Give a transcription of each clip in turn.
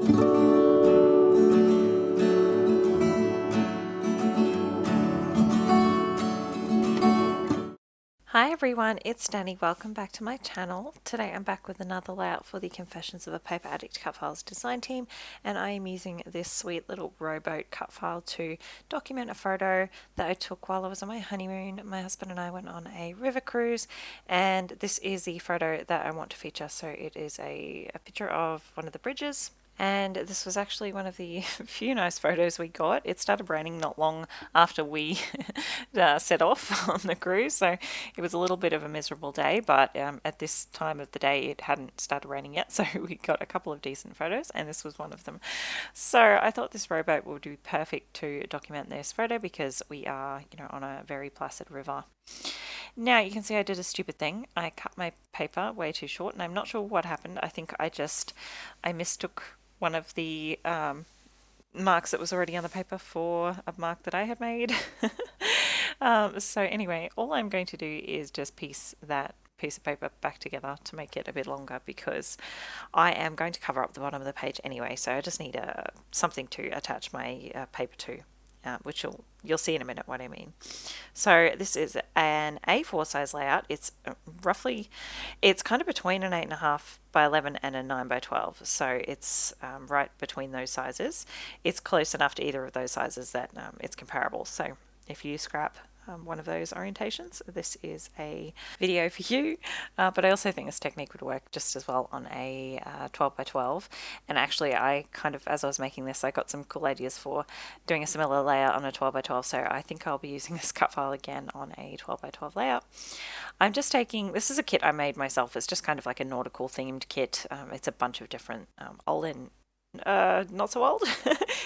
Hi everyone, it's Danny. Welcome back to my channel. Today I'm back with another layout for the Confessions of a Paper Addict cut files design team, and I am using this sweet little rowboat cut file to document a photo that I took while I was on my honeymoon. My husband and I went on a river cruise, and this is the photo that I want to feature. So it is a picture of one of the bridges. And this was actually one of the few nice photos we got. It started raining not long after we set off on the cruise, so it was a little bit of a miserable day, but at this time of the day it hadn't started raining yet, so we got a couple of decent photos, and this was one of them. So I thought this rowboat would be perfect to document this photo because we are, on a very placid river. Now you can see I did a stupid thing. I cut my paper way too short, and I'm not sure what happened. I think I mistook one of the marks that was already on the paper for a mark that I had made. So anyway, all I'm going to do is just piece that piece of paper back together to make it a bit longer, because I am going to cover up the bottom of the page anyway, so I just need something to attach my paper to. Which you'll see in a minute what I mean. So this is an A4 size layout. It's it's kind of between an 8.5 by 11 and a 9 by 12. So it's right between those sizes. It's close enough to either of those sizes that it's comparable. So if you scrap one of those orientations, this is a video for you. But I also think this technique would work just as well on a 12 by 12. And actually, as I was making this, I got some cool ideas for doing a similar layout on a 12 by 12. So I think I'll be using this cut file again on a 12 by 12 layout. I'm just this is a kit I made myself. It's just kind of like a nautical themed kit. It's a bunch of different old and not so old.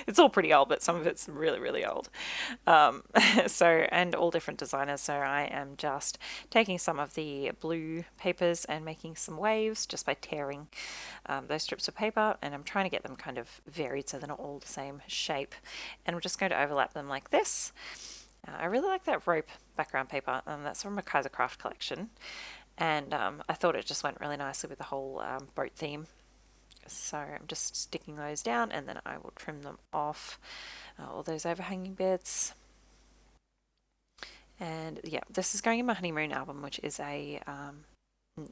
It's all pretty old, but some of it's really, really old. And all different designers. So I am just taking some of the blue papers and making some waves just by tearing those strips of paper, and I'm trying to get them kind of varied so they're not all the same shape. And I'm just going to overlap them like this. I really like that rope background paper, and that's from a Kaiser Craft collection. And I thought it just went really nicely with the whole boat theme. So I'm just sticking those down, and then I will trim them off, all those overhanging bits. And yeah, this is going in my honeymoon album, which is a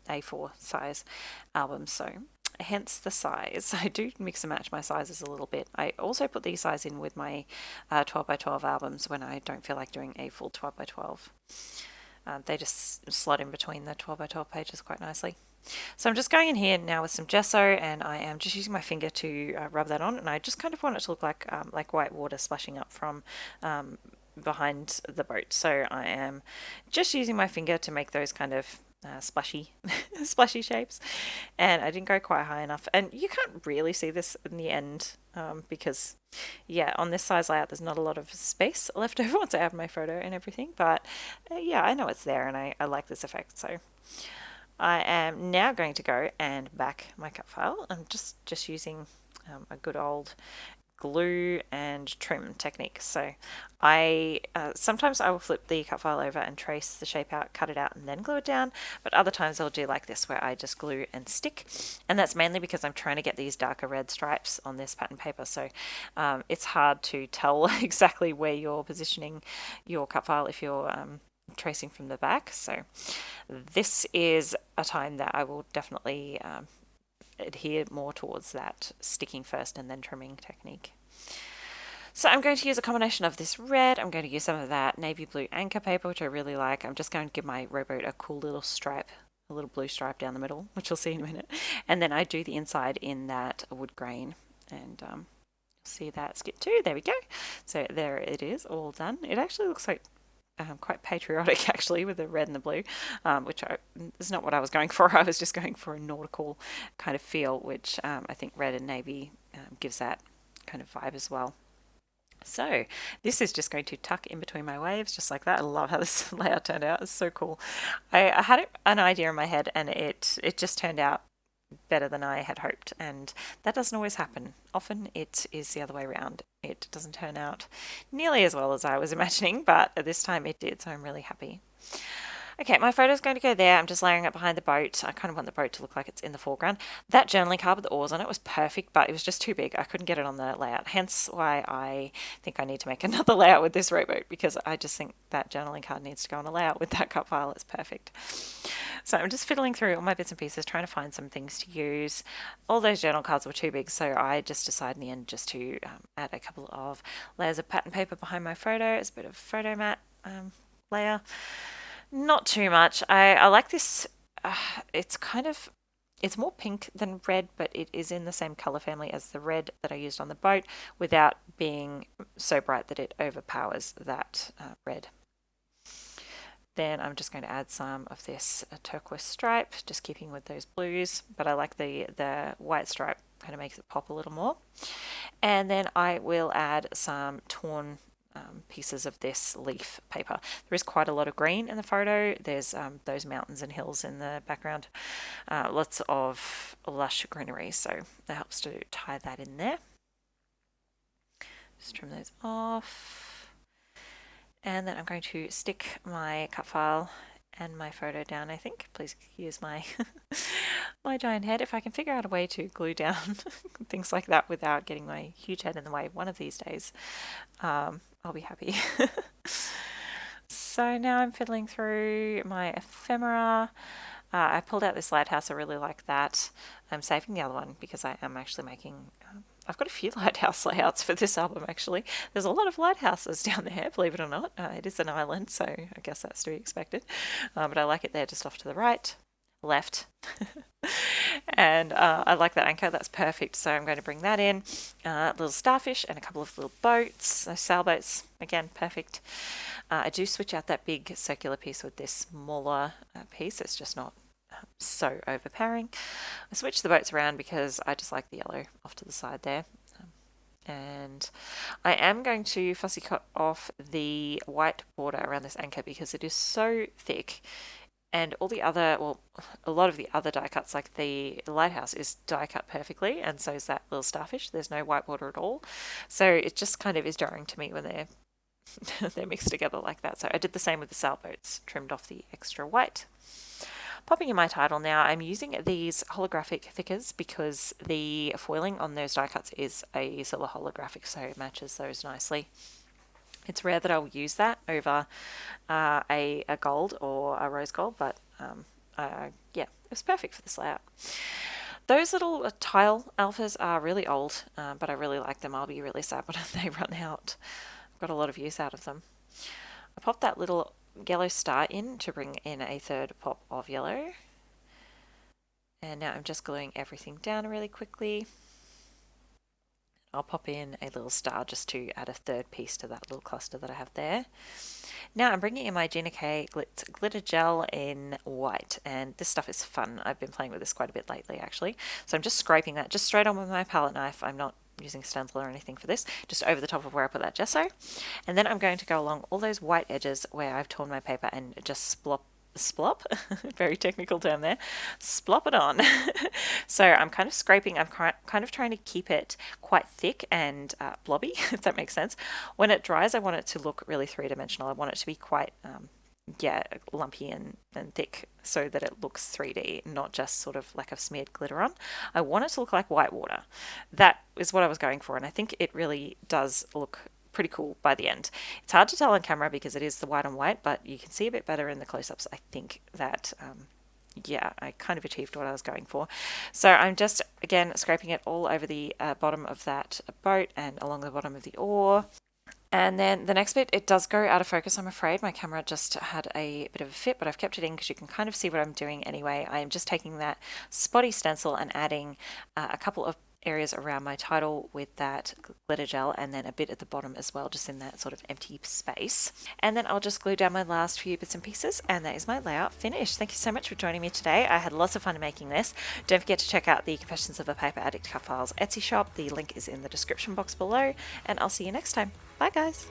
A4 size album, so hence the size. I do mix and match my sizes a little bit. I also put these sizes in with my 12 by 12 albums when I don't feel like doing a full 12 by 12. They just slot in between the 12 by 12 pages quite nicely. So I'm just going in here now with some gesso, and I am just using my finger to rub that on, and I just kind of want it to look like white water splashing up from behind the boat. So I am just using my finger to make those kind of splashy splashy shapes, and I didn't go quite high enough, and you can't really see this in the end because on this size layout there's not a lot of space left over once I add my photo and everything, but I know it's there, and I like this effect. So I am now going to go and back my cut file. I'm just using a good old glue and trim technique. So sometimes I will flip the cut file over and trace the shape out, cut it out, and then glue it down. But other times I'll do like this, where I just glue and stick. And that's mainly because I'm trying to get these darker red stripes on this pattern paper. So it's hard to tell exactly where you're positioning your cut file if you're tracing from the back. So this is a time that I will definitely adhere more towards that sticking first and then trimming technique. So I'm going to use a combination of this red. I'm going to use some of that navy blue anchor paper, which I really like. I'm just going to give my rowboat a cool little stripe, a little blue stripe down the middle, which you'll see in a minute. And then I do the inside in that wood grain, and see that skip too. There we go. So there it is, all done. It actually looks like quite patriotic, actually, with the red and the blue, which is not what I was going for. I was just going for a nautical kind of feel, which I think red and navy gives that kind of vibe as well. So this is just going to tuck in between my waves, just like that. I love how this layout turned out. It's so cool. I had an idea in my head, and it just turned out better than I had hoped, and that doesn't always happen. Often it is the other way around. It doesn't turn out nearly as well as I was imagining, but this time it did, so I'm really happy. Okay, my photo's going to go there. I'm just layering it behind the boat. I kind of want the boat to look like it's in the foreground. That journaling card with the oars on it was perfect, but it was just too big. I couldn't get it on the layout. Hence why I think I need to make another layout with this rowboat, because I just think that journaling card needs to go on a layout with that cut file. It's perfect. So I'm just fiddling through all my bits and pieces, trying to find some things to use. All those journal cards were too big, so I just decided in the end just to add a couple of layers of pattern paper behind my photo as a bit of photo mat layer. Not too much. I like this. It's more pink than red, but it is in the same color family as the red that I used on the boat without being so bright that it overpowers that red. Then I'm just going to add some of this turquoise stripe, just keeping with those blues, but I like the white stripe, kind of makes it pop a little more. And then I will add some torn pieces of this leaf paper. There is quite a lot of green in the photo. There's those mountains and hills in the background. Lots of lush greenery, so that helps to tie that in there. Just trim those off. And then I'm going to stick my cut file and my photo down, I think. Please use my my giant head. If I can figure out a way to glue down things like that without getting my huge head in the way one of these days, I'll be happy. So now I'm fiddling through my ephemera. I pulled out this lighthouse. I really like that. I'm saving the other one because I am actually making... I've got a few lighthouse layouts for this album, actually. There's a lot of lighthouses down there, believe it or not. It is an island, so I guess that's to be expected. But I like it there just off to the right, left. And I like that anchor. That's perfect. So I'm going to bring that in. Little starfish and a couple of little boats, those sailboats. Again, perfect. I do switch out that big circular piece with this smaller piece. It's just not so overpowering. I switched the boats around because I just like the yellow off to the side there. And I am going to fussy cut off the white border around this anchor because it is so thick. And all the other, well, a lot of the other die cuts, like the lighthouse, is die cut perfectly, and so is that little starfish. There's no white border at all. So it just kind of is jarring to me when they're mixed together like that. So I did the same with the sailboats, trimmed off the extra white. Popping in my title now, I'm using these holographic thickers because the foiling on those die cuts is a silver holographic, so it matches those nicely. It's rare that I'll use that over a gold or a rose gold, but yeah, it was perfect for this layout. Those little tile alphas are really old, but I really like them. I'll be really sad when they run out. I've got a lot of use out of them. I popped that little yellow star in to bring in a third pop of yellow. And now I'm just gluing everything down really quickly. I'll pop in a little star just to add a third piece to that little cluster that I have there. Now I'm bringing in my Gina K glitter gel in white, and this stuff is fun. I've been playing with this quite a bit lately, actually. So I'm just scraping that just straight on with my palette knife. I'm not using stencil or anything for this, just over the top of where I put that gesso. And then I'm going to go along all those white edges where I've torn my paper and just splop, very technical term there, splop it on. So I'm kind of scraping, I'm kind of trying to keep it quite thick and blobby, if that makes sense. When it dries, I want it to look really three-dimensional. I want it to be quite lumpy and thick so that it looks 3D, not just sort of like I've smeared glitter on. I want it to look like white water. That is what I was going for, and I think it really does look pretty cool by the end. It's hard to tell on camera because it is the white on white, but you can see a bit better in the close-ups. I think that yeah, I kind of achieved what I was going for. So I'm just, again, scraping it all over the bottom of that boat and along the bottom of the oar. And then the next bit, it does go out of focus, I'm afraid. My camera just had a bit of a fit, but I've kept it in because you can kind of see what I'm doing anyway. I am just taking that spotty stencil and adding a couple of areas around my title with that glitter gel, and then a bit at the bottom as well, just in that sort of empty space. And then I'll just glue down my last few bits and pieces, and that is my layout finished. Thank you so much for joining me today. I had lots of fun making this. Don't forget to check out the Confessions of a Paper Addict Cut Files Etsy shop. The link is in the description box below, and I'll see you next time. Bye guys.